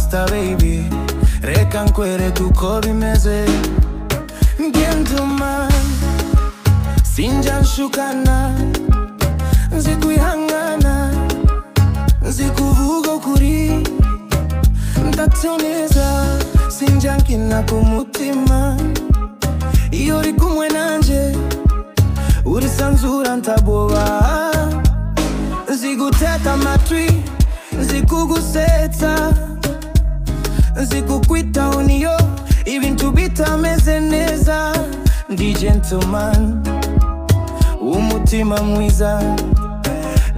faster baby, reka nkwereke uko bimeze. Gentleman, sinjya nshukana, nzi kwihangana, nzi kuvuga ukuri, ndatoneza, sinjya nkina ku mutima. Iyo uri kumwe nanje, urisanzura ntaboba, nzi guteka amatwi, nzi kugusetsa, nzi kukwitaho niyo ibintu bitameze neza. Ndi gentleman, umutima mwiza,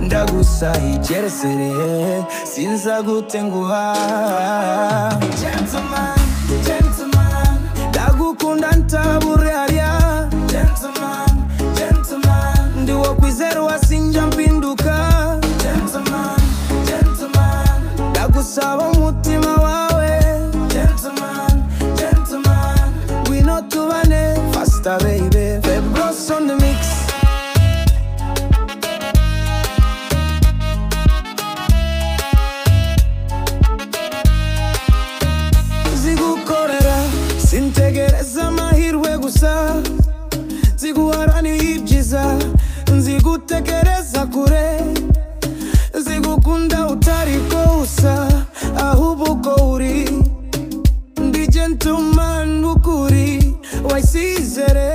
ndagusahigeresere, sinza gutenguha. Gentleman, gentleman, ndagukunda ntaburarya. Gentleman, gentleman, ndi wo kwizerwa sinjya mpinduka. Gentleman, gentleman, ndagusaba umutima wawe. Gentleman, gentleman, ngwino tubane faster baby. Febros on the mix. Zigukorera sintegereza amahirwe gusa, ziguharanira ibyiza, nzigutekereza kure, zigukunda utariko usa, ahubwo uko uri. Ndi gentleman ukuri, waisizere.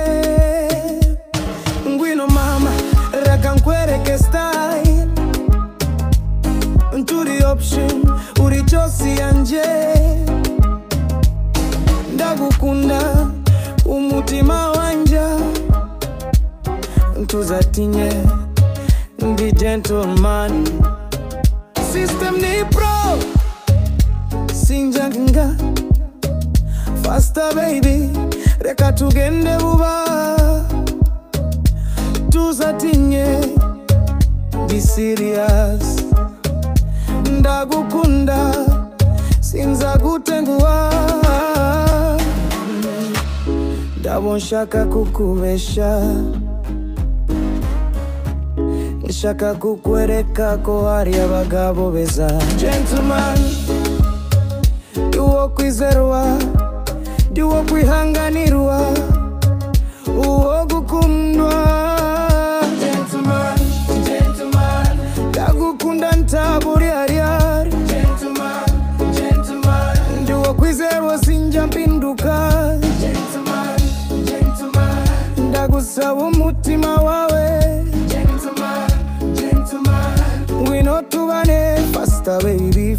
Ngwino mama, reka nkwereke style, nturi option, uri chosi yanje. Ndagukunda umutima wanja, ntuzatinye, ndi gentleman. System ni pro, sinjya nkinga, faster baby, reka tugende buba, tuzatinye, be serious. Ndagukunda, sinza gutenguha, ndabo nshaka kukubesha, nshaka kukwereka ko hari abagabo beza. Gentleman, ndi wo kwizerwa, ndi wo kwihanganirwa, uwo gukundwa. Gentleman, gentleman, ndagukunda ntaburarya. Gentleman, gentleman, ndi wo kwizerwa sinjya mpinduka. Gentleman, gentleman, ndagusaba umutima wawe. Gentleman, gentleman, ngwino tubane faster baby.